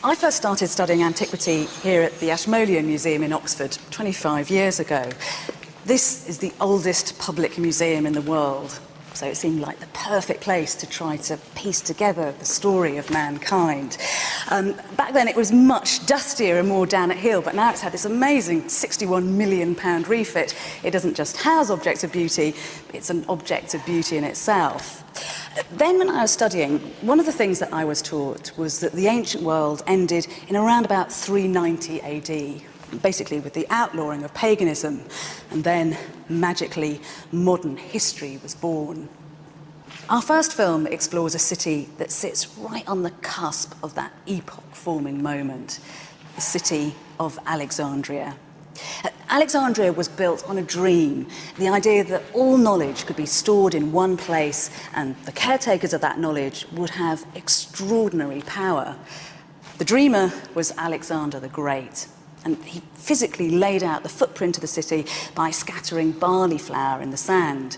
I first started studying antiquity here at the Ashmolean Museum in Oxford 25 years ago. This is the oldest public museum in the world, so it seemed like the perfect place to try to piece together the story of mankind. Back then it was much dustier and more down at heel, but now it's had this amazing £61 million refit. It doesn't just house objects of beauty, it's an object of beauty in itself. Then when I was studying, one of the things that I was taught was that the ancient world ended in around about 390 AD, basically with the outlawing of paganism, and then, magically, modern history was born. Our first film explores a city that sits right on the cusp of that epoch-forming moment, the city of Alexandria. Alexandria was built on a dream, the idea that all knowledge could be stored in one place and the caretakers of that knowledge would have extraordinary power. The dreamer was Alexander the Great, and he physically laid out the footprint of the city by scattering barley flour in the sand.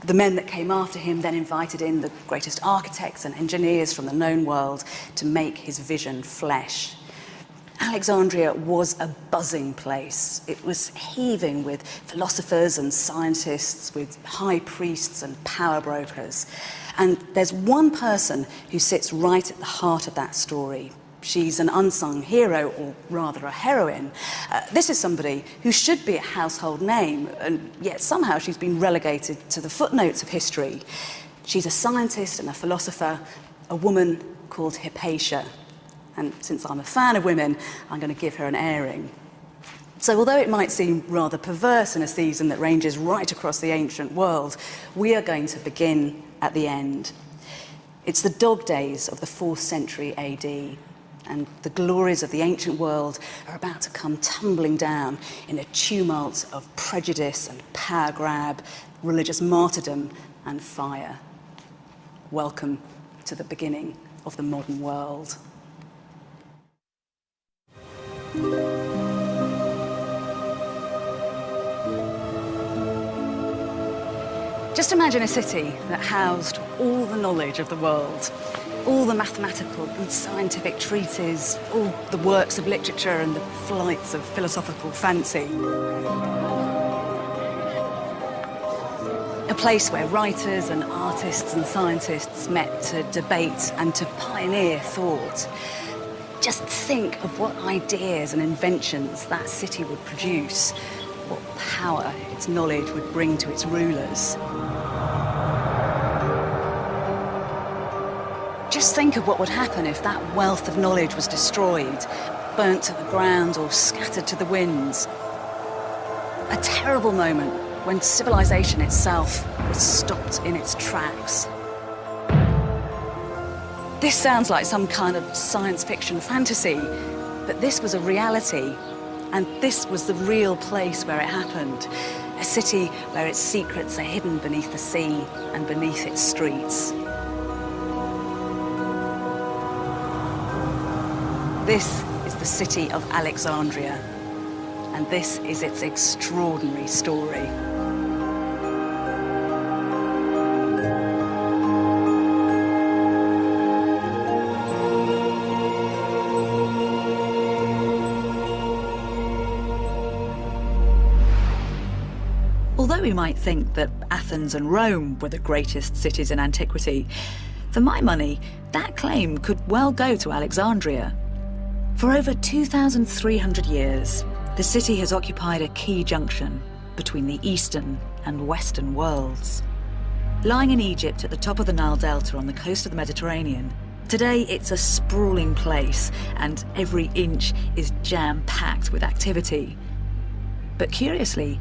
The men that came after him then invited in the greatest architects and engineers from the known world to make his vision flesh. Alexandria was a buzzing place. It was heaving with philosophers and scientists, with high priests and power brokers. And there's one person who sits right at the heart of that story. She's an unsung hero, or rather a heroine. This is somebody who should be a household name, and yet somehow she's been relegated to the footnotes of history. She's a scientist and a philosopher, a woman called Hypatia. And since I'm a fan of women, I'm going to give her an airing. So although it might seem rather perverse in a season that ranges right across the ancient world, we are going to begin at the end. It's the dog days of the 4th century AD, and the glories of the ancient world are about to come tumbling down in a tumult of prejudice and power grab, religious martyrdom and fire. Welcome to the beginning of the modern world. Just imagine a city that housed all the knowledge of the world, all the mathematical and scientific treatises, all the works of literature and the flights of philosophical fancy. A place where writers and artists and scientists met to debate and to pioneer thought. Just think of what ideas and inventions that city would produce, what power its knowledge would bring to its rulers. Just think of what would happen if that wealth of knowledge was destroyed, burnt to the ground or scattered to the winds. A terrible moment when civilization itself was stopped in its tracks. This sounds like some kind of science fiction fantasy, but this was a reality, and this was the real place where it happened. A city where its secrets are hidden beneath the sea and beneath its streets. This is the city of Alexandria, and this is its extraordinary story. Although we might think that Athens and Rome were the greatest cities in antiquity, for my money, that claim could well go to Alexandria. For over 2,300 years, the city has occupied a key junction between the Eastern and Western worlds. Lying in Egypt at the top of the Nile Delta on the coast of the Mediterranean, today it's a sprawling place, and every inch is jam-packed with activity. But curiously,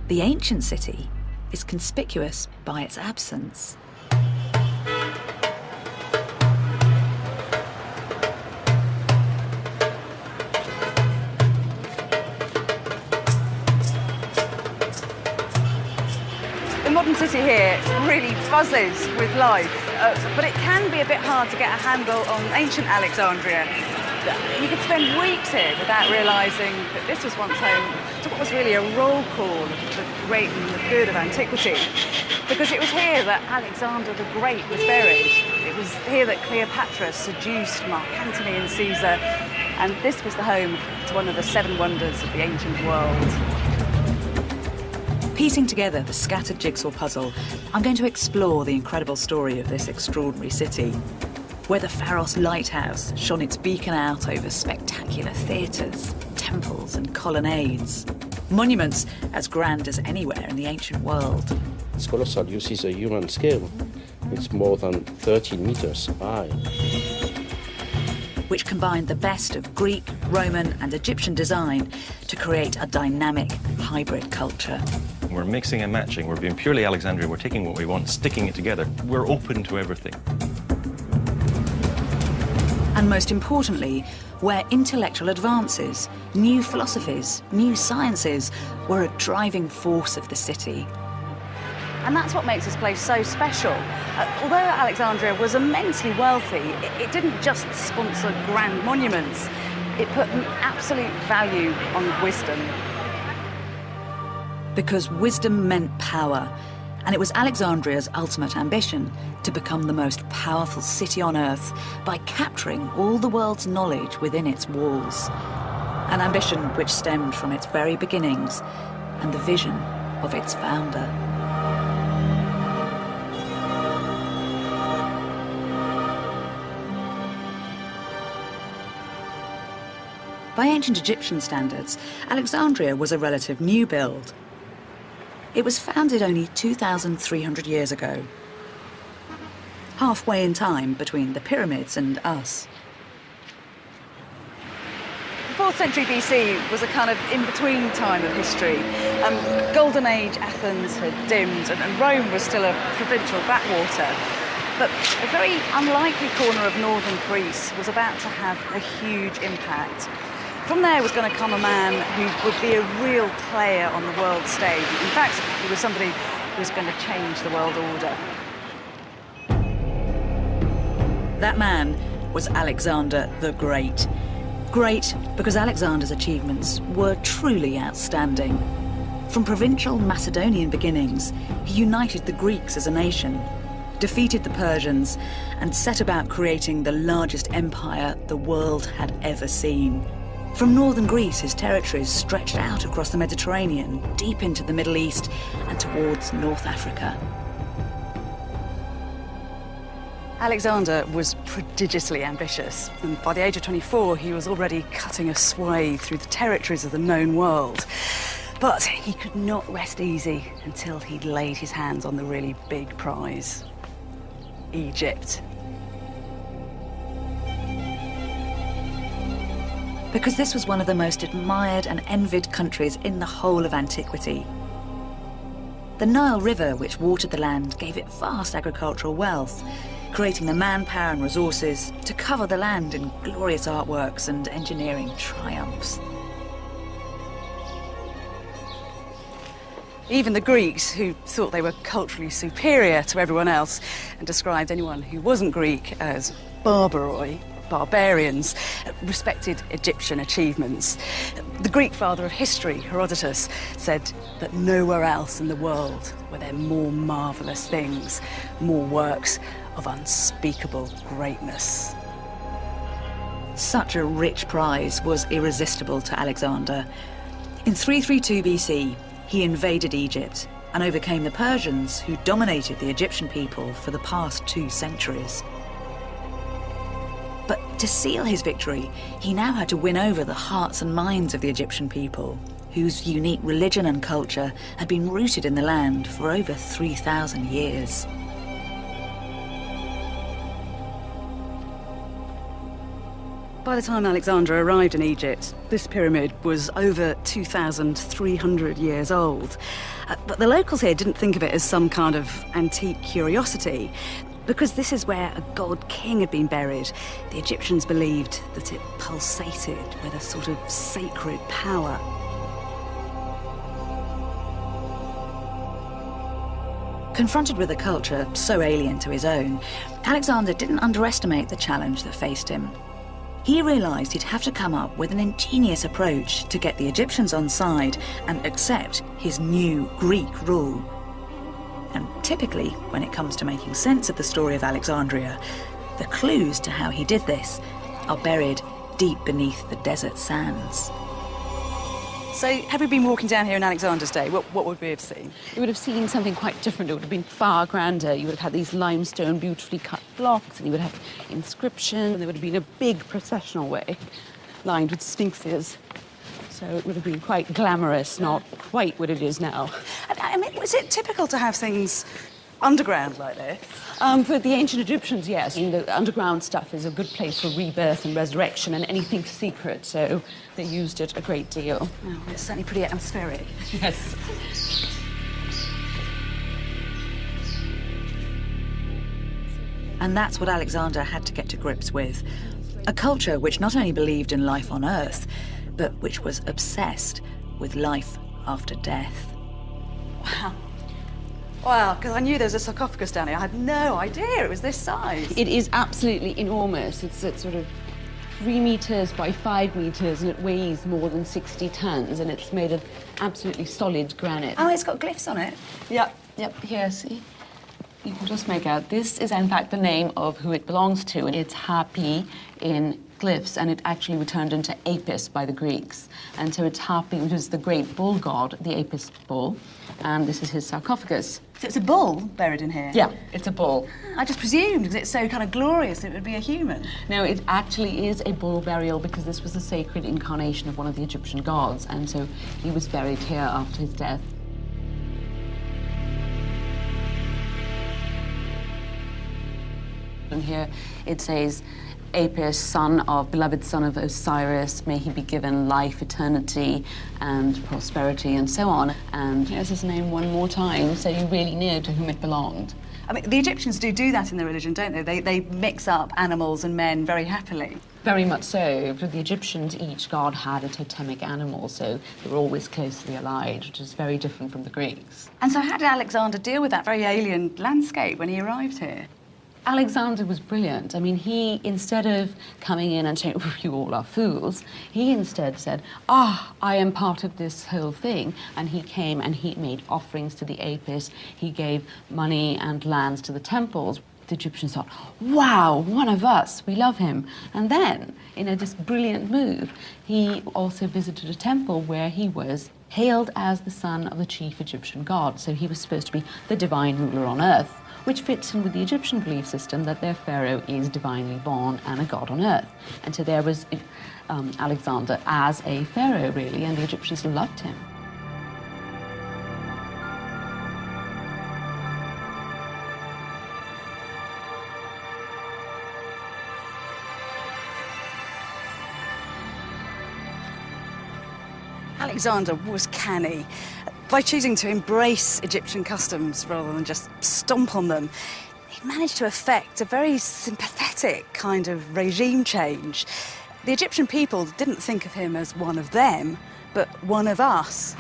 the ancient city is conspicuous by its absence. The modern city here really buzzes with life, but it can be a bit hard to get a handle on ancient Alexandria. You could spend weeks here without realising that this was once home to what was really a roll call of the great and the good of antiquity. Because it was here that Alexander the Great was buried. It was here that Cleopatra seduced Mark Antony and Caesar. and this was the home to one of the 7 wonders of the ancient world. Piecing together the scattered jigsaw puzzle, I'm going to explore the incredible story of this extraordinary city, where the Pharos lighthouse shone its beacon out over spectacular theatres, temples and colonnades. Monuments as grand as anywhere in the ancient world. It's colossal. You see the human scale. It's more than 13 meters high. Which combined the best of Greek, Roman and Egyptian design to create a dynamic hybrid culture. We're mixing and matching. We're being purely Alexandrian. We're taking what we want, sticking it together. We're open to everything. And most importantly, where intellectual advances, new philosophies, new sciences were a driving force of the city. And that's what makes this place so special. Although Alexandria was immensely wealthy, it didn't just sponsor grand monuments. It put an absolute value on wisdom. Because wisdom meant power, and it was Alexandria's ultimate ambition to become the most powerful city on earth by capturing all the world's knowledge within its walls. An ambition which stemmed from its very beginnings and the vision of its founder. By ancient Egyptian standards, Alexandria was a relative new build. It was founded only 2,300 years ago, halfway in time between the pyramids and us. The 4th century BC was a kind of in-between time of history. Golden Age Athens had dimmed and Rome was still a provincial backwater. But a very unlikely corner of northern Greece was about to have a huge impact. From there was going to come a man who would be a real player on the world stage. In fact, he was somebody who was going to change the world order. That man was Alexander the Great. Great because Alexander's achievements were truly outstanding. From provincial Macedonian beginnings, he united the Greeks as a nation, defeated the Persians, and set about creating the largest empire the world had ever seen. From northern Greece, his territories stretched out across the Mediterranean, deep into the Middle East and towards North Africa. Alexander was prodigiously ambitious, and by the age of 24, he was already cutting a swathe through the territories of the known world. But he could not rest easy until he'd laid his hands on the really big prize: Egypt. Because this was one of the most admired and envied countries in the whole of antiquity. The Nile River, which watered the land, gave it vast agricultural wealth, creating the manpower and resources to cover the land in glorious artworks and engineering triumphs. Even the Greeks, who thought they were culturally superior to everyone else and described anyone who wasn't Greek as barbaroi, barbarians, respected Egyptian achievements. The Greek father of history, Herodotus, said that nowhere else in the world were there more marvellous things, more works of unspeakable greatness. Such a rich prize was irresistible to Alexander. In 332 BC, he invaded Egypt and overcame the Persians, who dominated the Egyptian people for the past 2 centuries. But to seal his victory, he now had to win over the hearts and minds of the Egyptian people, whose unique religion and culture had been rooted in the land for over 3,000 years. By the time Alexander arrived in Egypt, this pyramid was over 2,300 years old. But the locals here didn't think of it as some kind of antique curiosity. Because this is where a god king had been buried, the Egyptians believed that it pulsated with a sort of sacred power. Confronted with a culture so alien to his own, Alexander didn't underestimate the challenge that faced him. He realised he'd have to come up with an ingenious approach to get the Egyptians on side and accept his new Greek rule. And typically, when it comes to making sense of the story of Alexandria, the clues to how he did this are buried deep beneath the desert sands. So, had we been walking down here in Alexander's day, what would we have seen? You would have seen something quite different. It would have been far grander. You would have had these limestone, beautifully cut blocks, and you would have inscription, and there would have been a big processional way lined with sphinxes. So it would have been quite glamorous, not quite what it is now. I mean, was it typical to have things underground like this? For the ancient Egyptians, yes. I mean, the underground stuff is a good place for rebirth and resurrection and anything secret, so they used it a great deal. Oh, it's certainly pretty atmospheric. Yes. And that's what Alexander had to get to grips with. A culture which not only believed in life on Earth, but which was obsessed with life after death. Wow. Wow, because I knew there was a sarcophagus down here. I had no idea it was this size. It is absolutely enormous. It's sort of 3 meters by 5 meters, and it weighs more than 60 tons, and it's made of absolutely solid granite. Oh, it's got glyphs on it. Yep, here, see? You can just make out. This is, in fact, the name of who it belongs to. It's Hapi in glyphs, and it actually returned into Apis by the Greeks. And so it's Hapi, which is the great bull god, the Apis bull, and this is his sarcophagus. So it's a bull buried in here? Yeah, it's a bull. I just presumed, because it's so kind of glorious, it would be a human. No, it actually is a bull burial because this was a sacred incarnation of one of the Egyptian gods, and so he was buried here after his death. And here it says, Apis, beloved son of Osiris, may he be given life, eternity, and prosperity, and so on. And here's his name one more time, so you really knew to whom it belonged. I mean, the Egyptians do that in their religion, don't they? They mix up animals and men very happily. Very much so. For the Egyptians, each god had a totemic animal, so they were always closely allied, which is very different from the Greeks. And so how did Alexander deal with that very alien landscape when he arrived here? Alexander was brilliant. I mean, he, instead of coming in and saying, oh, you all are fools, he instead said, I am part of this whole thing. And he came and he made offerings to the Apis. He gave money and lands to the temples. The Egyptians thought, wow, one of us, we love him. And then, in a just brilliant move, he also visited a temple where he was hailed as the son of the chief Egyptian god. So he was supposed to be the divine ruler on earth, which fits in with the Egyptian belief system that their pharaoh is divinely born and a god on earth. And so there was Alexander as a pharaoh, really, and the Egyptians loved him. Alexander was canny. By choosing to embrace Egyptian customs rather than just stomp on them, he managed to effect a very sympathetic kind of regime change. The Egyptian people didn't think of him as one of them, but one of us.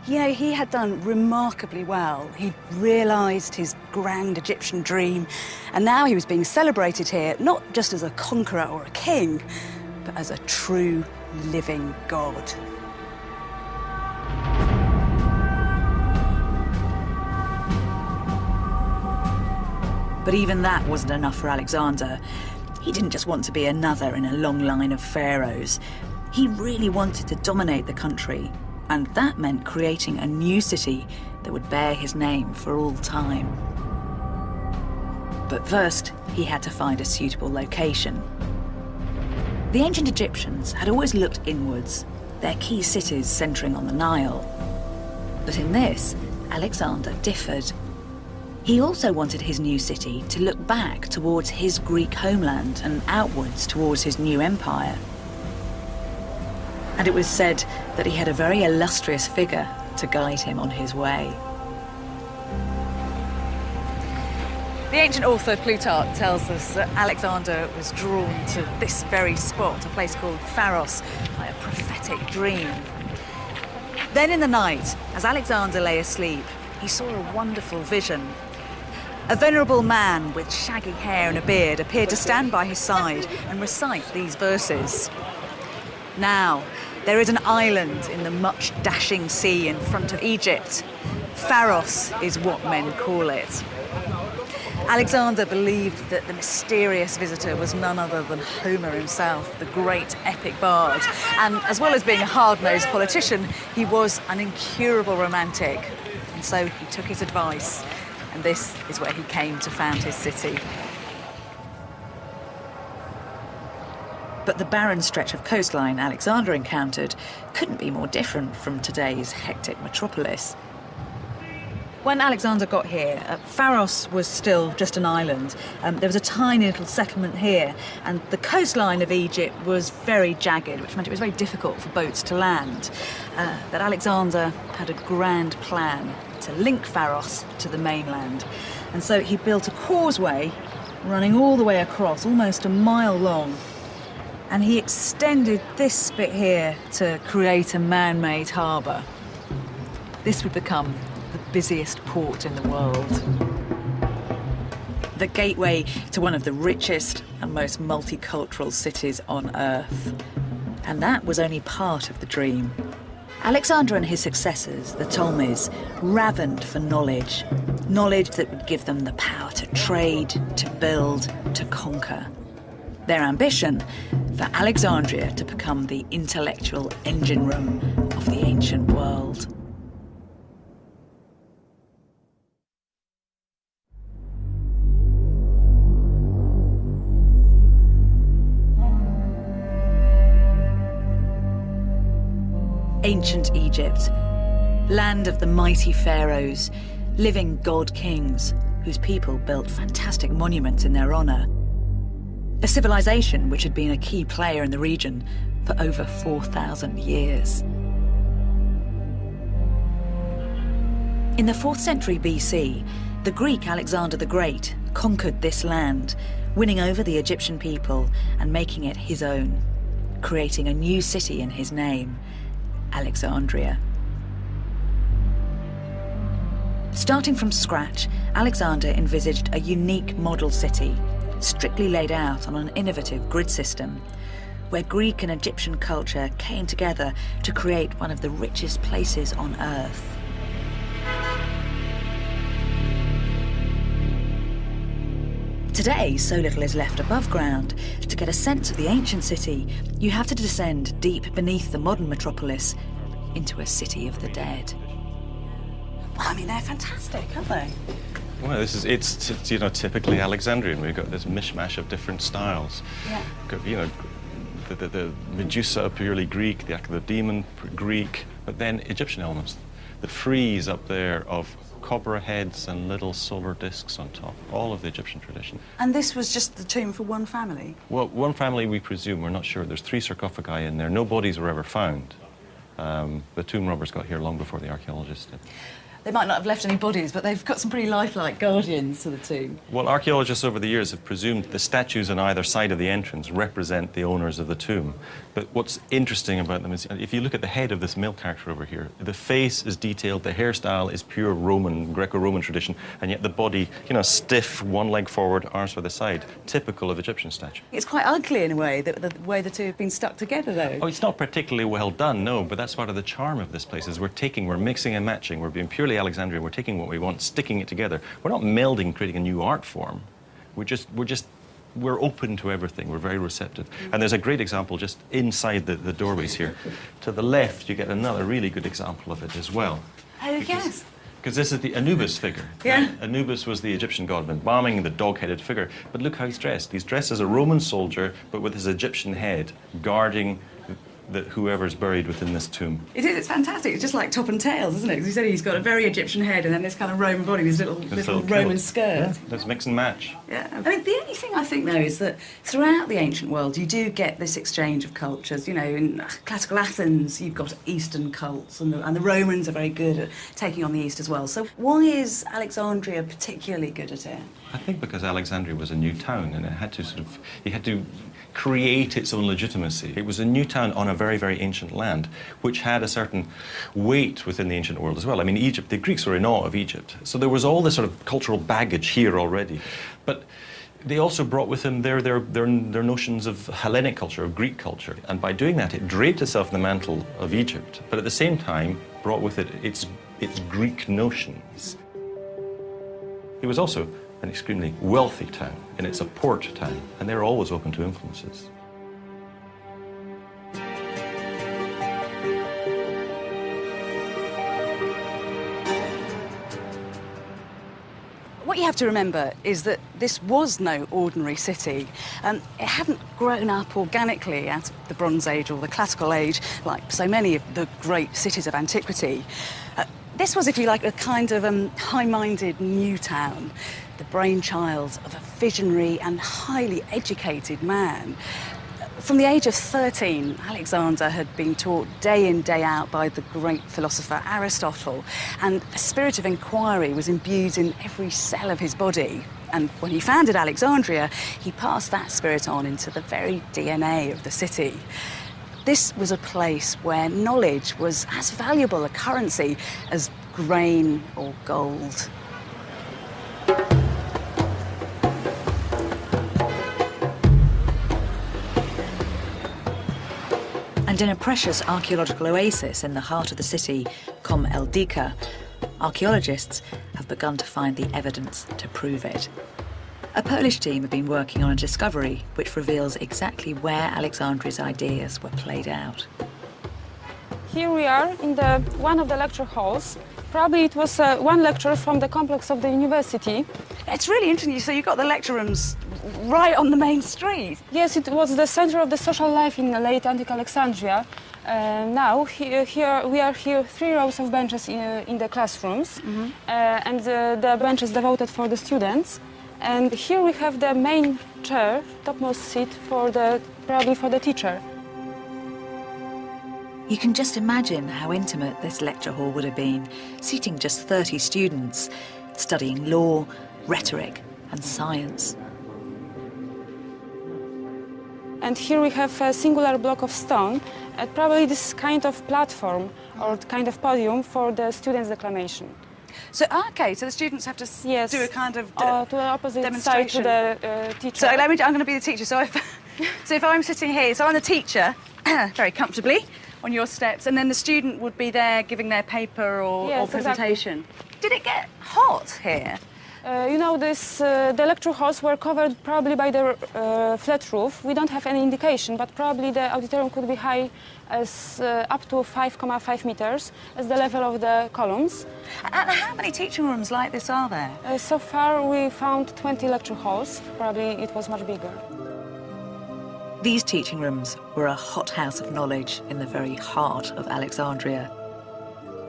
You know, he had done remarkably well. He'd realised his grand Egyptian dream, and now he was being celebrated here, not just as a conqueror or a king, but as a true living god. But even that wasn't enough for Alexander. He didn't just want to be another in a long line of pharaohs. He really wanted to dominate the country, and that meant creating a new city that would bear his name for all time. But first, he had to find a suitable location. The ancient Egyptians had always looked inwards, their key cities centering on the Nile. But in this, Alexander differed. He also wanted his new city to look back towards his Greek homeland and outwards towards his new empire. And it was said that he had a very illustrious figure to guide him on his way. The ancient author Plutarch tells us that Alexander was drawn to this very spot, a place called Pharos, by a prophetic dream. Then in the night, as Alexander lay asleep, he saw a wonderful vision. A venerable man with shaggy hair and a beard appeared to stand by his side and recite these verses. Now, there is an island in the much dashing sea in front of Egypt. Pharos is what men call it. Alexander believed that the mysterious visitor was none other than Homer himself, the great epic bard. And as well as being a hard-nosed politician, he was an incurable romantic. And so he took his advice, and this is where he came to found his city. But the barren stretch of coastline Alexander encountered couldn't be more different from today's hectic metropolis. When Alexander got here, Pharos was still just an island. There was a tiny little settlement here, and the coastline of Egypt was very jagged, which meant it was very difficult for boats to land. But Alexander had a grand plan to link Pharos to the mainland. And so he built a causeway running all the way across, almost a mile long. And he extended this bit here to create a man-made harbour. This would become the busiest port in the world. The gateway to one of the richest and most multicultural cities on Earth. And that was only part of the dream. Alexander and his successors, the Ptolemies, ravened for knowledge. Knowledge that would give them the power to trade, to build, to conquer. Their ambition, for Alexandria to become the intellectual engine room of the ancient world. Ancient Egypt, land of the mighty pharaohs, living god-kings, whose people built fantastic monuments in their honour. A civilization which had been a key player in the region for over 4,000 years. In the 4th century BC, the Greek Alexander the Great conquered this land, winning over the Egyptian people and making it his own, creating a new city in his name, Alexandria. Starting from scratch, Alexander envisaged a unique model city, strictly laid out on an innovative grid system, where Greek and Egyptian culture came together to create one of the richest places on Earth. Today, so little is left above ground. To get a sense of the ancient city, you have to descend deep beneath the modern metropolis into a city of the dead. Well, I mean, they're fantastic, aren't they? Well, it's you know, typically Alexandrian. We've got this mishmash of different styles. Yeah. Got, you know, the Medusa purely Greek, the demon Greek, but then Egyptian elements. The frieze up there of cobra heads and little solar discs on top, all of the Egyptian tradition. And this was just the tomb for one family? Well, one family we presume, we're not sure. There's 3 sarcophagi in there. No bodies were ever found. The tomb robbers got here long before the archaeologists did. They might not have left any bodies, but they've got some pretty lifelike guardians to the tomb. Well, archaeologists over the years have presumed the statues on either side of the entrance represent the owners of the tomb. But what's interesting about them is, if you look at the head of this male character over here, the face is detailed, the hairstyle is pure Roman, Greco-Roman tradition, and yet the body, you know, stiff, one leg forward, arms for the side, typical of Egyptian statue. It's quite ugly in a way, the way the two have been stuck together, though. Oh, it's not particularly well done, no, but that's part of the charm of this place, is we're mixing and matching, we're being purely Alexandrian, we're taking what we want, sticking it together. We're not melding, creating a new art form. We're open to everything. We're very receptive. And there's a great example just inside the doorways here. To the left, you get another really good example of it as well. Oh, yes. Because this is the Anubis figure. Yeah. Anubis was the Egyptian god of embalming, the dog-headed figure. But look how he's dressed. He's dressed as a Roman soldier, but with his Egyptian head, guarding whoever's buried within this tomb. It is, it's fantastic. It's just like top and tails, isn't it? Because you said he's got a very Egyptian head and then this kind of Roman body, this little Roman skirt. Yeah, let's mix and match. Yeah. I mean, the only thing I think, though, is that throughout the ancient world, you do get this exchange of cultures. You know, in classical Athens, you've got Eastern cults, and the Romans are very good at taking on the East as well. So why is Alexandria particularly good at it? I think because Alexandria was a new town, and it had to create its own legitimacy. It was a new town on a very, very ancient land, which had a certain weight within the ancient world as well. I mean, Egypt, the Greeks were in awe of Egypt. So there was all this sort of cultural baggage here already. But they also brought with them their notions of Hellenic culture, of Greek culture. And by doing that, it draped itself in the mantle of Egypt, but at the same time brought with it its Greek notions. It was also an extremely wealthy town, and it's a port town, and they're always open to influences. What you have to remember is that this was no ordinary city. It hadn't grown up organically out of the Bronze Age or the Classical Age like so many of the great cities of antiquity. This was, if you like, a kind of high-minded new town, the brainchild of a visionary and highly educated man. From the age of 13, Alexander had been taught day in, day out by the great philosopher Aristotle, and a spirit of inquiry was imbued in every cell of his body. And when he founded Alexandria, he passed that spirit on into the very DNA of the city. This was a place where knowledge was as valuable a currency as grain or gold. And in a precious archaeological oasis in the heart of the city, Com El Dika, archaeologists have begun to find the evidence to prove it. A Polish team have been working on a discovery which reveals exactly where Alexandria's ideas were played out. Here we are in one of the lecture halls. Probably it was one lecture from the complex of the university. It's really interesting. So you've got the lecture rooms right on the main street. Yes, it was the center of the social life in the late antique Alexandria. Now, we are here 3 rows of benches in the classrooms, and the benches devoted for the students. And here we have the main chair, topmost seat, probably for the teacher. You can just imagine how intimate this lecture hall would have been, seating just 30 students, studying law, rhetoric and science. And here we have a singular block of stone, and probably this kind of platform or kind of podium for the students' declamation. So, okay, so the students have to do a kind of to the opposite side to the teacher. So I'm going to be the teacher. So if I'm sitting here, so I'm the teacher, very comfortably, on your steps, and then the student would be there giving their paper or presentation. Exactly. Did it get hot here? You know, the lecture halls were covered probably by the flat roof. We don't have any indication, but probably the auditorium could be high as up to 5.5 meters as the level of the columns. And how many teaching rooms like this are there? So far we found 20 lecture halls. Probably it was much bigger. These teaching rooms were a hothouse of knowledge in the very heart of Alexandria.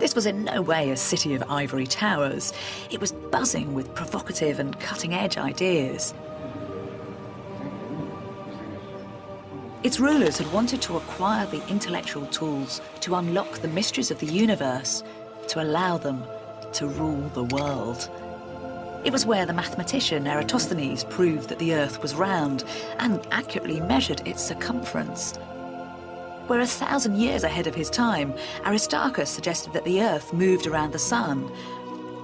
This was in no way a city of ivory towers. It was buzzing with provocative and cutting-edge ideas. Its rulers had wanted to acquire the intellectual tools to unlock the mysteries of the universe, to allow them to rule the world. It was where the mathematician Eratosthenes proved that the Earth was round and accurately measured its circumference. Where 1,000 years ahead of his time, Aristarchus suggested that the Earth moved around the sun,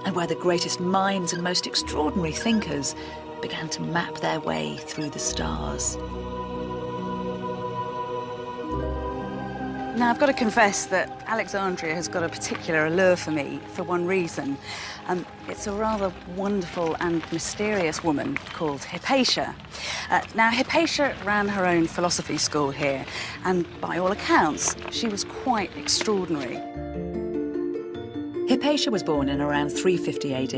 and where the greatest minds and most extraordinary thinkers began to map their way through the stars. Now, I've got to confess that Alexandria has got a particular allure for me for one reason. It's a rather wonderful and mysterious woman called Hypatia. Now, Hypatia ran her own philosophy school here, and by all accounts, she was quite extraordinary. Hypatia was born in around 350 AD,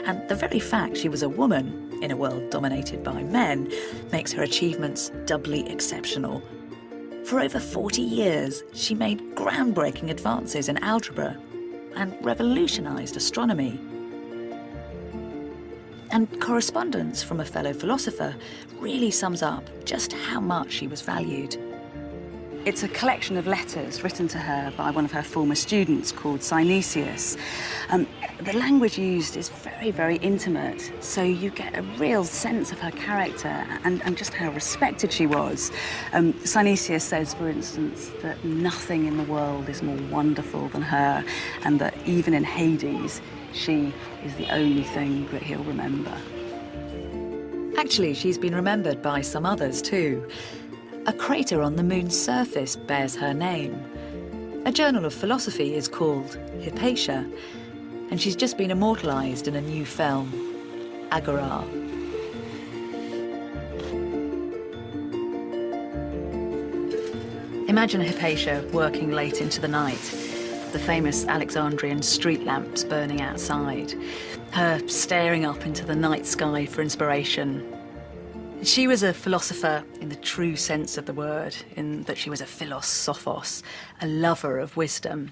and the very fact she was a woman in a world dominated by men makes her achievements doubly exceptional. For over 40 years, she made groundbreaking advances in algebra and revolutionised astronomy. And correspondence from a fellow philosopher really sums up just how much she was valued. It's a collection of letters written to her by one of her former students called Synesius. The language used is very, very intimate, so you get a real sense of her character and just how respected she was. Synesius says, for instance, that nothing in the world is more wonderful than her, and that even in Hades, she is the only thing that he'll remember. Actually, she's been remembered by some others too. A crater on the moon's surface bears her name. A journal of philosophy is called Hypatia, and she's just been immortalised in a new film. agora. Imagine Hypatia working late into the night, the famous Alexandrian street lamps burning outside, her staring up into the night sky for inspiration. She was a philosopher in the true sense of the word, in that she was a philosophos, a lover of wisdom.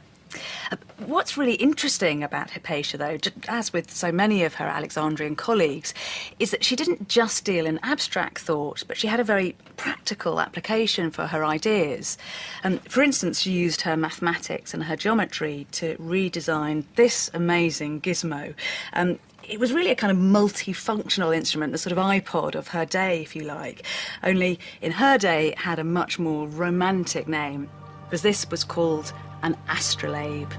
What's really interesting about Hypatia, though, as with so many of her Alexandrian colleagues, is that she didn't just deal in abstract thought, but she had a very practical application for her ideas. For instance, she used her mathematics and her geometry to redesign this amazing gizmo. It was really a kind of multifunctional instrument, the sort of iPod of her day, if you like. Only in her day, it had a much more romantic name, because this was called an astrolabe.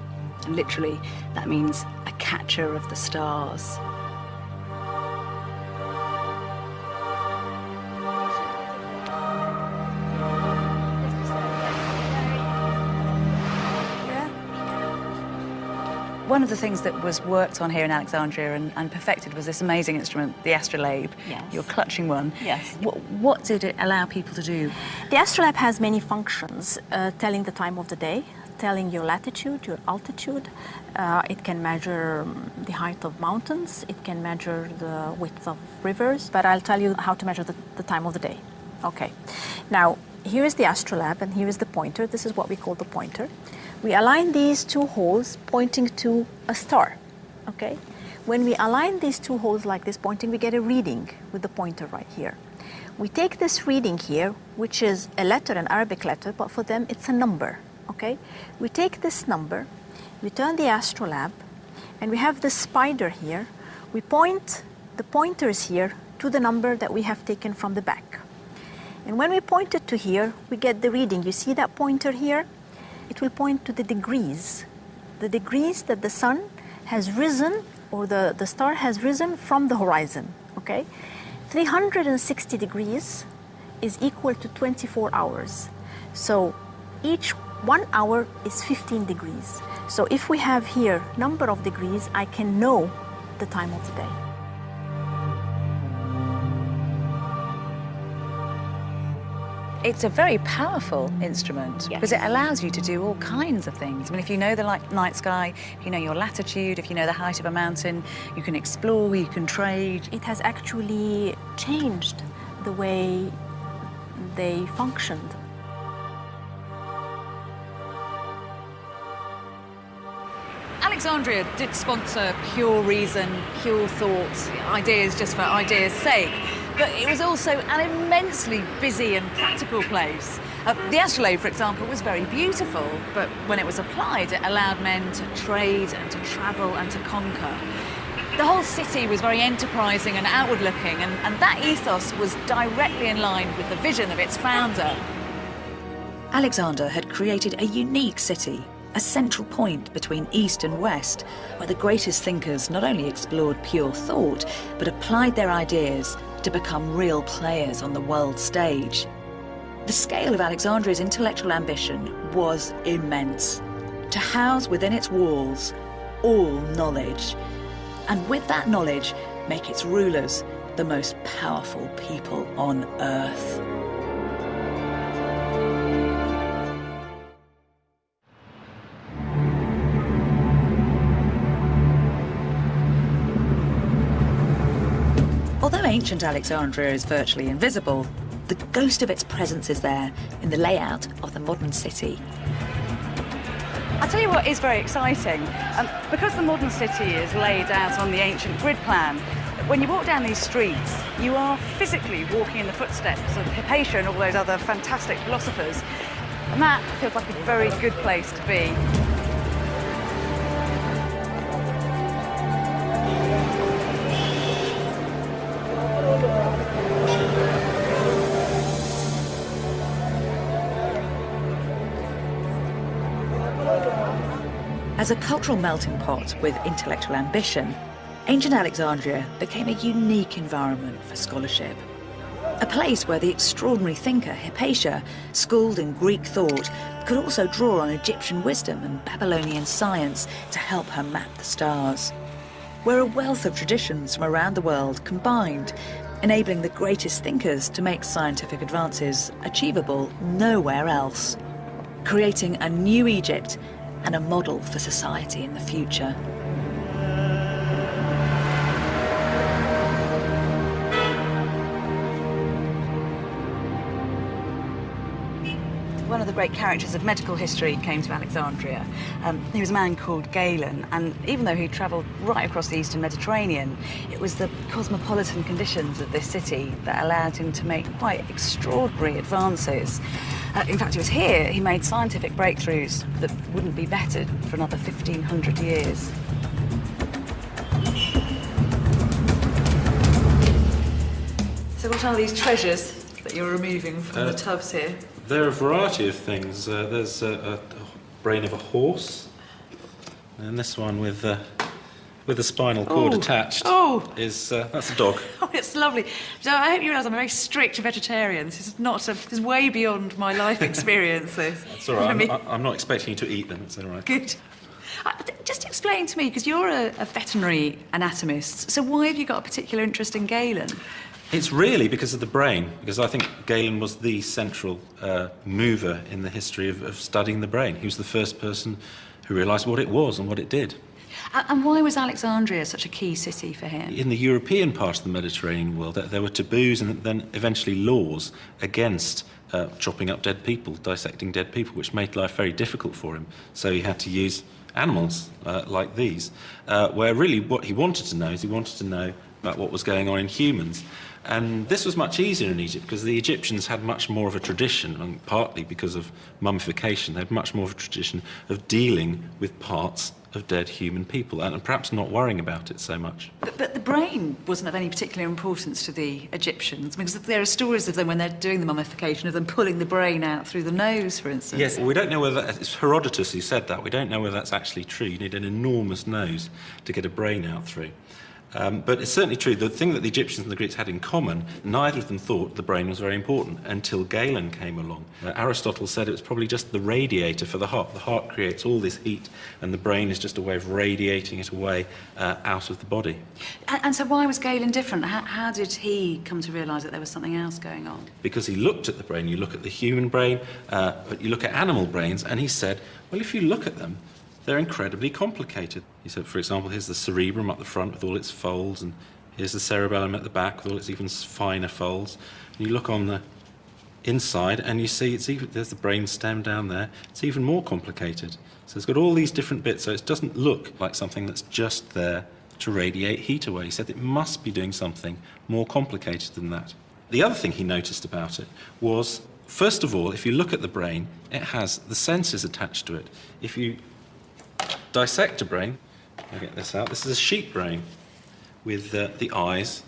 And literally, that means a catcher of the stars. One of the things that was worked on here in Alexandria and perfected was this amazing instrument, the astrolabe. Yes. You're clutching one. Yes. What did it allow people to do? The astrolabe has many functions, telling the time of the day, telling your latitude, your altitude. It can measure the height of mountains. It can measure the width of rivers. But I'll tell you how to measure the time of the day. Okay. Now, here is the astrolabe and here is the pointer. This is what we call the pointer. We align these two holes pointing to a star, okay? When we align these two holes like this pointing, we get a reading with the pointer right here. We take this reading here, which is a letter, an Arabic letter, but for them it's a number, okay? We take this number, we turn the astrolabe, and we have this spider here. We point the pointers here to the number that we have taken from the back. And when we point it to here, we get the reading. You see that pointer here? It will point to the degrees that the sun has risen or the star has risen from the horizon, okay? 360 degrees is equal to 24 hours. So each 1 hour is 15 degrees. So if we have here number of degrees, I can know the time of the day. It's a very powerful instrument because it allows you to do all kinds of things. I mean, if you know the night sky, if you know your latitude, if you know the height of a mountain, you can explore, you can trade. It has actually changed the way they functioned. Alexandria did sponsor pure reason, pure thoughts, ideas just for ideas' sake. But it was also an immensely busy and practical place. The astrolabe, for example, was very beautiful, but when it was applied, it allowed men to trade and to travel and to conquer. The whole city was very enterprising and outward-looking, and that ethos was directly in line with the vision of its founder. Alexander had created a unique city, a central point between East and West, where the greatest thinkers not only explored pure thought, but applied their ideas to become real players on the world stage. The scale of Alexandria's intellectual ambition was immense. To house within its walls all knowledge, and with that knowledge, make its rulers the most powerful people on earth. Although ancient Alexandria is virtually invisible, the ghost of its presence is there in the layout of the modern city. I'll tell you what is very exciting. Because the modern city is laid out on the ancient grid plan, when you walk down these streets, you are physically walking in the footsteps of Hypatia and all those other fantastic philosophers. And that feels like a very good place to be. As a cultural melting pot with intellectual ambition, ancient Alexandria became a unique environment for scholarship. A place where the extraordinary thinker Hypatia, schooled in Greek thought, could also draw on Egyptian wisdom and Babylonian science to help her map the stars. where a wealth of traditions from around the world combined, enabling the greatest thinkers to make scientific advances achievable nowhere else, creating a new Egypt and a model for society in the future. One of the great characters of medical history came to Alexandria. He was a man called Galen, and even though he travelled right across the eastern Mediterranean, it was the cosmopolitan conditions of this city that allowed him to make quite extraordinary advances. In fact, it was here he made scientific breakthroughs that wouldn't be bettered for another 1,500 years. So what are these treasures that you're removing from the tubs here? There are a variety of things. There's a brain of a horse, and this one with a spinal cord attached is that's a dog. Oh, it's lovely. So I hope you realise I'm a very strict vegetarian. This is way beyond my life experience. That's all right. I'm not expecting you to eat them. It's all right. Good. Just explain to me, because you're a veterinary anatomist, so why have you got a particular interest in Galen? It's really because of the brain, because I think Galen was the central mover in the history of studying the brain. He was the first person who realised what it was and what it did. And why was Alexandria such a key city for him? In the European part of the Mediterranean world, there were taboos and then eventually laws against chopping up dead people, dissecting dead people, which made life very difficult for him. So he had to use animals like these, where really what he wanted to know is he wanted to know about what was going on in humans. And this was much easier in Egypt because the Egyptians had much more of a tradition, and partly because of mummification, they had much more of a tradition of dealing with parts of dead human people and perhaps not worrying about it so much. But the brain wasn't of any particular importance to the Egyptians, because there are stories of them when they're doing the mummification, of them pulling the brain out through the nose, for instance. Yes, we don't know whether it's Herodotus who said that. We don't know whether that's actually true. You need an enormous nose to get a brain out through. But it's certainly true. The thing that the Egyptians and the Greeks had in common, neither of them thought the brain was very important until Galen came along. Aristotle said it was probably just the radiator for the heart. The heart creates all this heat, and the brain is just a way of radiating it away out of the body. And so why was Galen different? How did he come to realise that there was something else going on? Because he looked at the brain. You look at the human brain, but you look at animal brains, and he said, well, if you look at them, they're incredibly complicated. He said, for example, here's the cerebrum up the front with all its folds, and here's the cerebellum at the back with all its even finer folds. And you look on the inside and you see there's the brain stem down there. It's even more complicated. So it's got all these different bits, so it doesn't look like something that's just there to radiate heat away. He said it must be doing something more complicated than that. The other thing he noticed about it was, first of all, if you look at the brain, it has the senses attached to it. If you dissect a brain, I'll get this out. This is a sheep brain with the eyes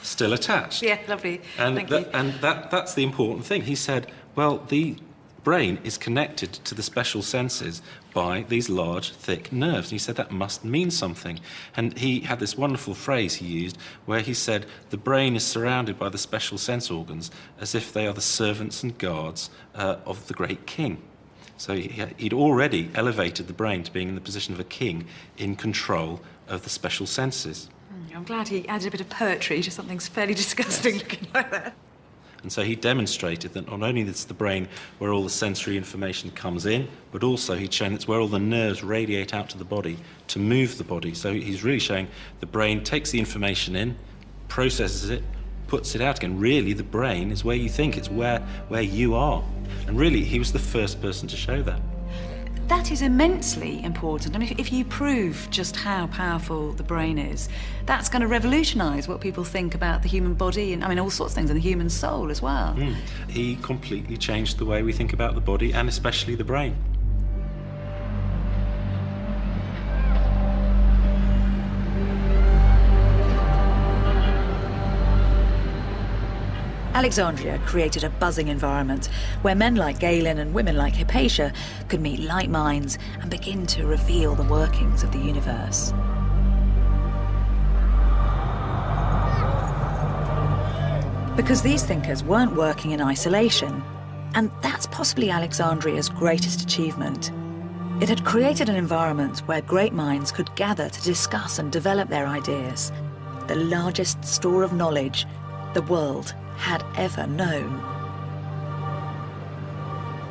still attached. Yeah, lovely. Thank you. And that's the important thing. He said, well, the brain is connected to the special senses by these large, thick nerves. And he said that must mean something. And he had this wonderful phrase he used where he said, the brain is surrounded by the special sense organs as if they are the servants and guards of the great king. So he'd already elevated the brain to being in the position of a king in control of the special senses. I'm glad he added a bit of poetry to something fairly disgusting looking like that. And so he demonstrated that not only is the brain where all the sensory information comes in, but also he'd shown it's where all the nerves radiate out to the body to move the body. So he's really showing the brain takes the information in, processes it, puts it out again. Really, the brain is where you think, it's where you are. And really, he was the first person to show that. That is immensely important. I mean, if you prove just how powerful the brain is, that's going to revolutionise what people think about the human body and, I mean, all sorts of things, and the human soul as well. He completely changed the way we think about the body, and especially the brain. Alexandria created a buzzing environment where men like Galen and women like Hypatia could meet like minds and begin to reveal the workings of the universe. Because these thinkers weren't working in isolation, and that's possibly Alexandria's greatest achievement. It had created an environment where great minds could gather to discuss and develop their ideas, the largest store of knowledge the world had ever known.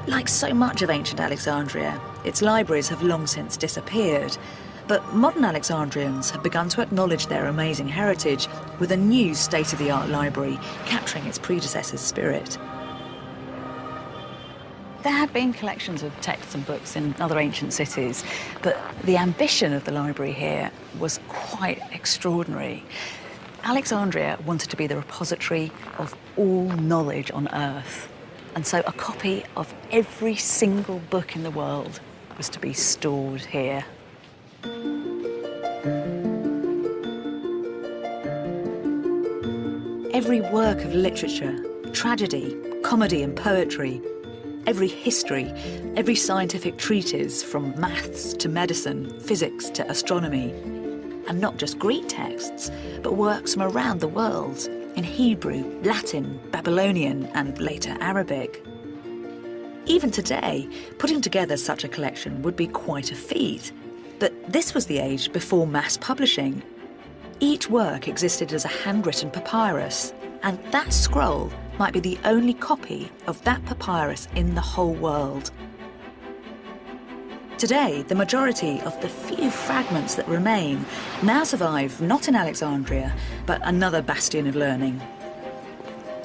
Like so much of ancient Alexandria, its libraries have long since disappeared, but modern Alexandrians have begun to acknowledge their amazing heritage with a new state-of-the-art library capturing its predecessor's spirit. There had been collections of texts and books in other ancient cities, but the ambition of the library here was quite extraordinary. Alexandria wanted to be the repository of all knowledge on Earth, and so a copy of every single book in the world was to be stored here. Every work of literature, tragedy, comedy and poetry, every history, every scientific treatise from maths to medicine, physics to astronomy, and not just Greek texts, but works from around the world in Hebrew, Latin, Babylonian and later Arabic. Even today, putting together such a collection would be quite a feat, but this was the age before mass publishing. Each work existed as a handwritten papyrus, and that scroll might be the only copy of that papyrus in the whole world. Today, the majority of the few fragments that remain now survive not in Alexandria, but another bastion of learning,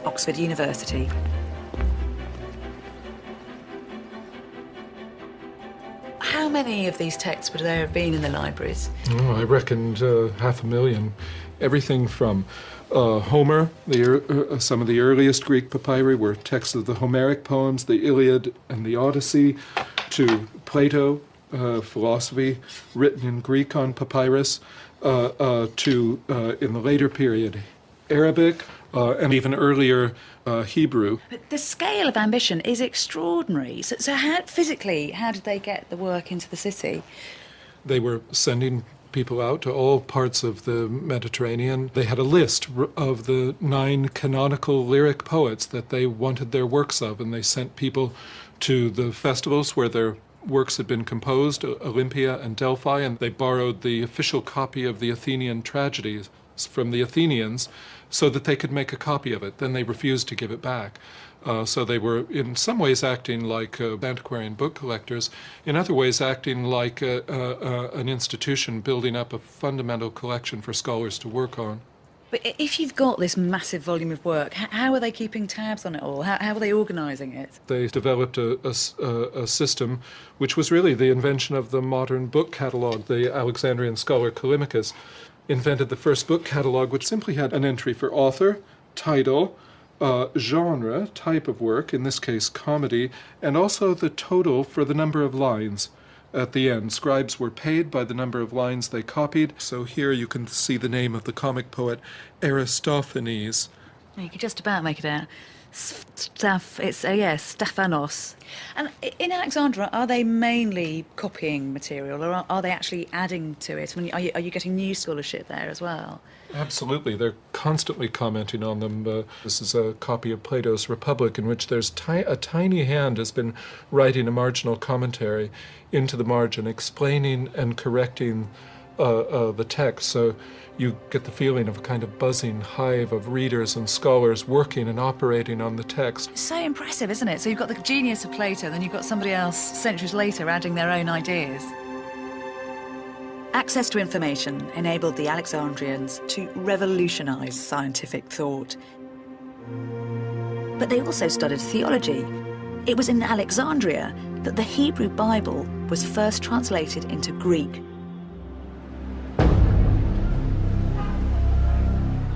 Oxford University. How many of these texts would there have been in the libraries? Oh, I reckoned 500,000. Everything from Homer, some of the earliest Greek papyri were texts of the Homeric poems, the Iliad and the Odyssey, to Plato, philosophy written in Greek on papyrus, to, in the later period, Arabic, and even earlier Hebrew. But the scale of ambition is extraordinary. So how, physically, how did they get the work into the city? They were sending people out to all parts of the Mediterranean. They had a list of the 9 canonical lyric poets that they wanted their works of, and they sent people to the festivals where their works had been composed, Olympia and Delphi, and they borrowed the official copy of the Athenian tragedies from the Athenians so that they could make a copy of it. Then they refused to give it back. So they were in some ways acting like antiquarian book collectors, in other ways acting like an institution building up a fundamental collection for scholars to work on. But if you've got this massive volume of work, how are they keeping tabs on it all? How are they organising it? They developed a system which was really the invention of the modern book catalogue. The Alexandrian scholar Callimachus invented the first book catalogue, which simply had an entry for author, title, genre, type of work, in this case comedy, and also the total for the number of lines at the end. Scribes were paid by the number of lines they copied. So here you can see the name of the comic poet Aristophanes. You can just about make it out. Stephanos. And in Alexandria, are they mainly copying material, or are they actually adding to it? I mean, are you getting new scholarship there as well? Absolutely. They're constantly commenting on them. This is a copy of Plato's Republic in which there's a tiny hand has been writing a marginal commentary into the margin, explaining and correcting the text. So you get the feeling of a kind of buzzing hive of readers and scholars working and operating on the text. It's so impressive, isn't it? So you've got the genius of Plato, then you've got somebody else centuries later adding their own ideas. Access to information enabled the Alexandrians to revolutionise scientific thought. But they also studied theology. It was in Alexandria that the Hebrew Bible was first translated into Greek.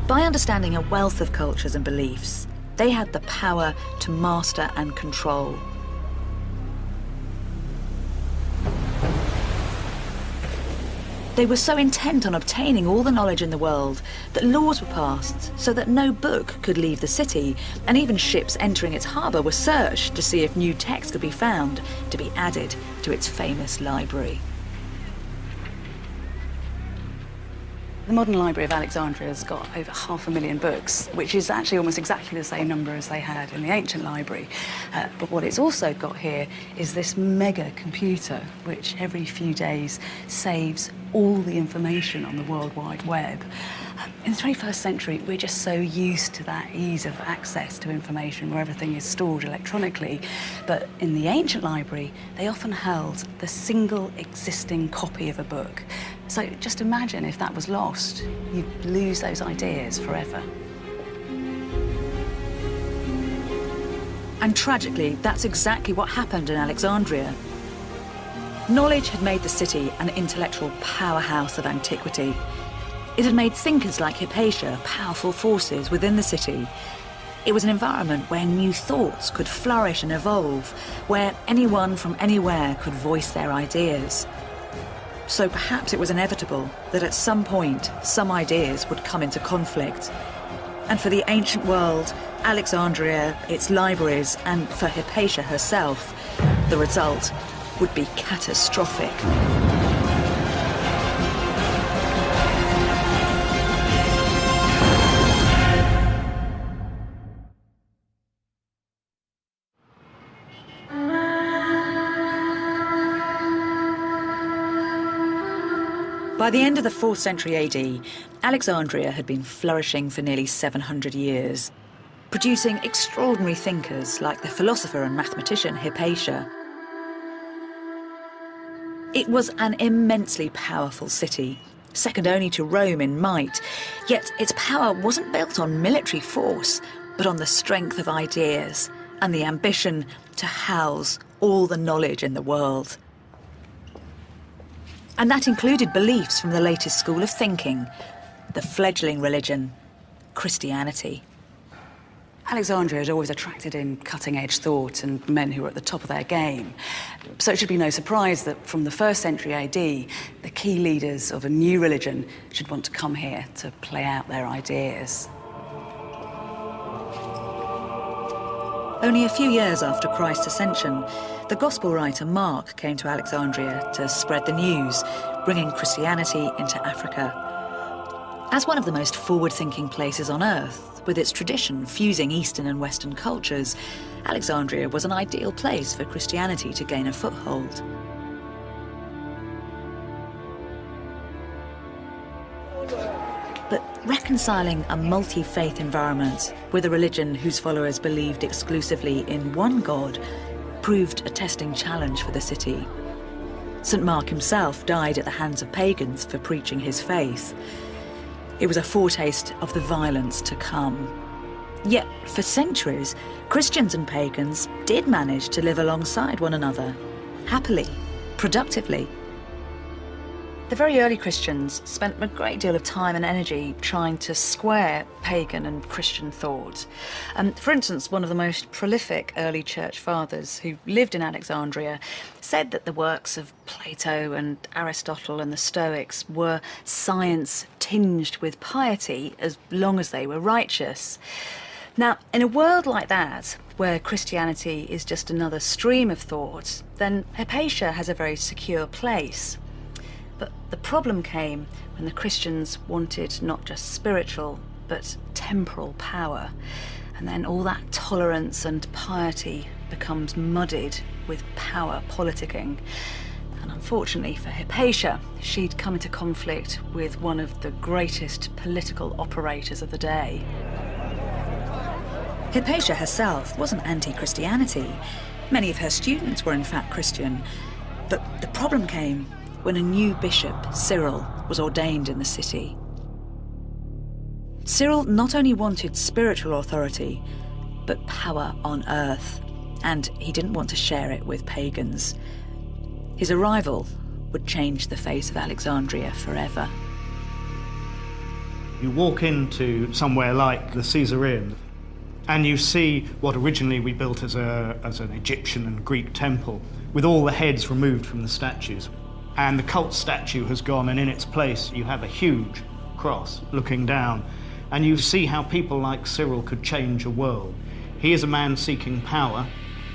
By understanding a wealth of cultures and beliefs, they had the power to master and control. They were so intent on obtaining all the knowledge in the world that laws were passed so that no book could leave the city, and even ships entering its harbour were searched to see if new texts could be found to be added to its famous library. The modern Library of Alexandria has got over 500,000 books, which is actually almost exactly the same number as they had in the ancient library. But what it's also got here is this mega computer, which every few days saves all the information on the World Wide Web. In the 21st century, we're just so used to that ease of access to information where everything is stored electronically. But in the ancient library, they often held the single existing copy of a book. So just imagine if that was lost, you'd lose those ideas forever. And tragically, that's exactly what happened in Alexandria. Knowledge had made the city an intellectual powerhouse of antiquity. It had made thinkers like Hypatia powerful forces within the city. It was an environment where new thoughts could flourish and evolve, where anyone from anywhere could voice their ideas. So perhaps it was inevitable that at some point, some ideas would come into conflict. And for the ancient world, Alexandria, its libraries, and for Hypatia herself, the result would be catastrophic. By the end of the 4th century AD, Alexandria had been flourishing for nearly 700 years, producing extraordinary thinkers like the philosopher and mathematician Hypatia. It was an immensely powerful city, second only to Rome in might, yet its power wasn't built on military force, but on the strength of ideas and the ambition to house all the knowledge in the world. And that included beliefs from the latest school of thinking, the fledgling religion, Christianity. Alexandria had always attracted in cutting-edge thought and men who were at the top of their game. So it should be no surprise that from the 1st century AD, the key leaders of a new religion should want to come here to play out their ideas. Only a few years after Christ's ascension, the gospel writer Mark came to Alexandria to spread the news, bringing Christianity into Africa. As one of the most forward-thinking places on earth, with its tradition fusing Eastern and Western cultures, Alexandria was an ideal place for Christianity to gain a foothold. But reconciling a multi-faith environment with a religion whose followers believed exclusively in one God proved a testing challenge for the city. St. Mark himself died at the hands of pagans for preaching his faith. It was a foretaste of the violence to come. Yet, for centuries, Christians and pagans did manage to live alongside one another, happily, productively. The very early Christians spent a great deal of time and energy trying to square pagan and Christian thought. For instance, one of the most prolific early church fathers who lived in Alexandria said that the works of Plato and Aristotle and the Stoics were science tinged with piety as long as they were righteous. Now, in a world like that, where Christianity is just another stream of thought, then Hypatia has a very secure place. But the problem came when the Christians wanted not just spiritual, but temporal power. And then all that tolerance and piety becomes muddied with power politicking. And unfortunately for Hypatia, she'd come into conflict with one of the greatest political operators of the day. Hypatia herself wasn't anti-Christianity. Many of her students were in fact Christian. But the problem came when a new bishop, Cyril, was ordained in the city. Cyril not only wanted spiritual authority, but power on earth, and he didn't want to share it with pagans. His arrival would change the face of Alexandria forever. You walk into somewhere like the Caesareum, and you see what originally we built as an Egyptian and Greek temple, with all the heads removed from the statues. And the cult statue has gone, and in its place you have a huge cross looking down. And you see how people like Cyril could change a world. He is a man seeking power,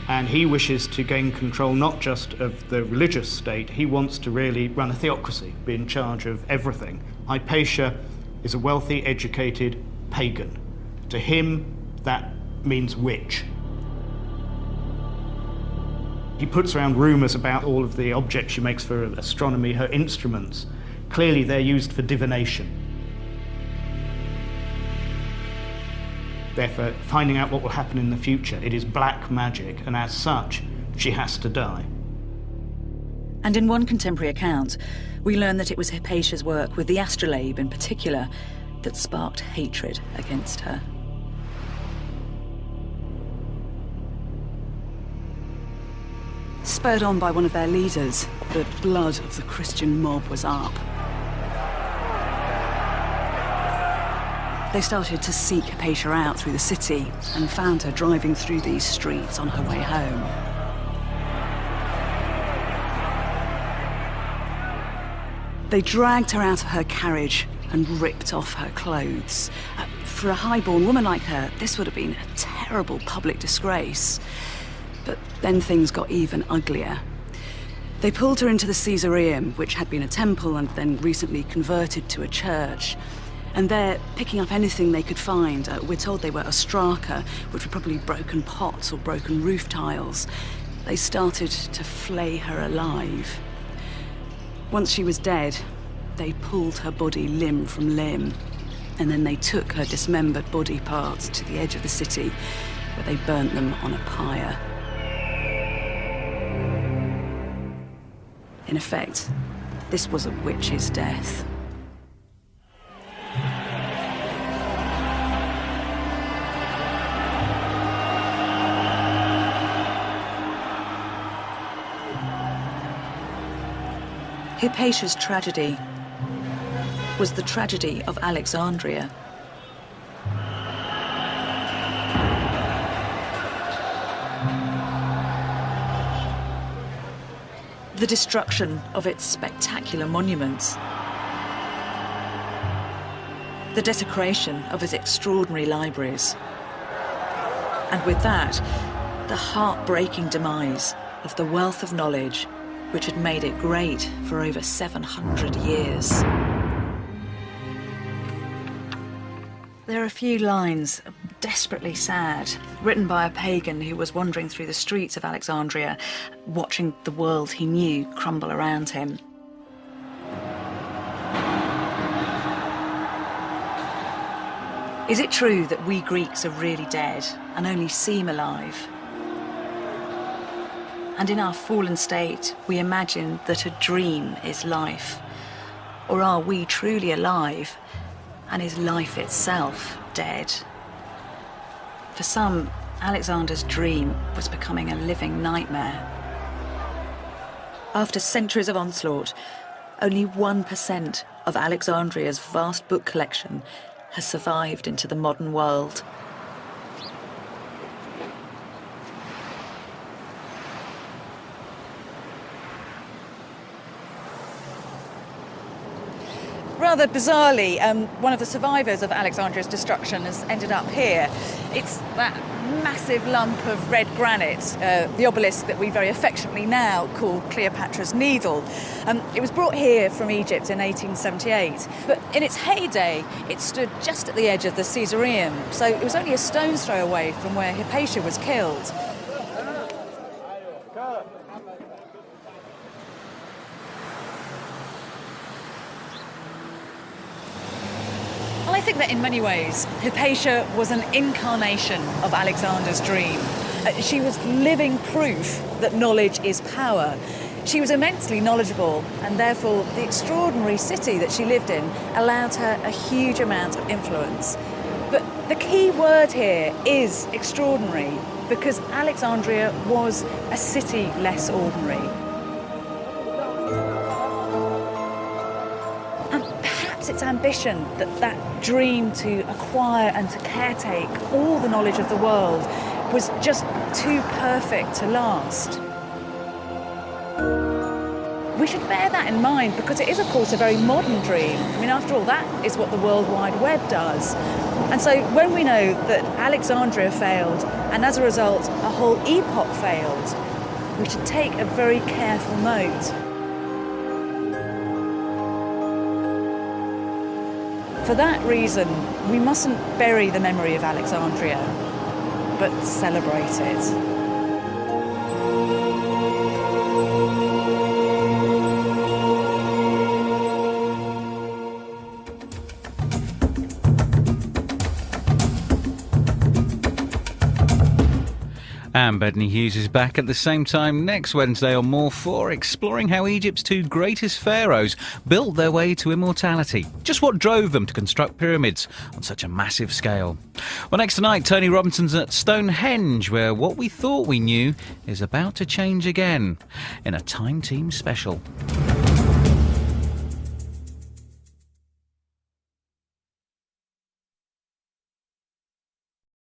And he wishes to gain control not just of the religious state, he wants to really run a theocracy, be in charge of everything. Hypatia is a wealthy, educated pagan. To him, that means witch. He puts around rumours about all of the objects she makes for astronomy, her instruments. Clearly, they're used for divination. Therefore, finding out what will happen in the future. It is black magic, and as such, she has to die. And in one contemporary account, we learn that it was Hypatia's work with the astrolabe in particular that sparked hatred against her. Spurred on by one of their leaders, the blood of the Christian mob was up. They started to seek Hypatia out through the city and found her driving through these streets on her way home. They dragged her out of her carriage and ripped off her clothes. For a highborn woman like her, this would have been a terrible public disgrace. But then things got even uglier. They pulled her into the Caesareum, which had been a temple and then recently converted to a church. And there, picking up anything they could find, we're told they were ostraka, which were probably broken pots or broken roof tiles. They started to flay her alive. Once she was dead, they pulled her body limb from limb, and then they took her dismembered body parts to the edge of the city, where they burnt them on a pyre. In effect, this was a witch's death. Hypatia's tragedy was the tragedy of Alexandria. The destruction of its spectacular monuments. The desecration of its extraordinary libraries. And with that, the heartbreaking demise of the wealth of knowledge which had made it great for over 700 years. There are a few lines, desperately sad, written by a pagan who was wandering through the streets of Alexandria, watching the world he knew crumble around him. Is it true that we Greeks are really dead and only seem alive? And in our fallen state, we imagine that a dream is life. Or are we truly alive, and is life itself dead? For some, Alexander's dream was becoming a living nightmare. After centuries of onslaught, only 1% of Alexandria's vast book collection has survived into the modern world. Rather bizarrely, one of the survivors of Alexandria's destruction has ended up here. It's that massive lump of red granite, the obelisk that we very affectionately now call Cleopatra's Needle. It was brought here from Egypt in 1878, but in its heyday, it stood just at the edge of the Caesareum, so it was only a stone's throw away from where Hypatia was killed. I think that in many ways, Hypatia was an incarnation of Alexander's dream. She was living proof that knowledge is power. She was immensely knowledgeable, and therefore the extraordinary city that she lived in allowed her a huge amount of influence. But the key word here is extraordinary, because Alexandria was a city less ordinary. Its ambition, that dream to acquire and to caretake all the knowledge of the world, was just too perfect to last. We should bear that in mind because it is, of course, a very modern dream. I mean, after all, that is what the World Wide Web does. And so when we know that Alexandria failed, and as a result, a whole epoch failed, we should take a very careful note. For that reason, we mustn't bury the memory of Alexandria, but celebrate it. And Bedney Hughes is back at the same time next Wednesday on More 4, exploring how Egypt's two greatest pharaohs built their way to immortality. Just what drove them to construct pyramids on such a massive scale. Well, next tonight, Tony Robinson's at Stonehenge, where what we thought we knew is about to change again in a Time Team special.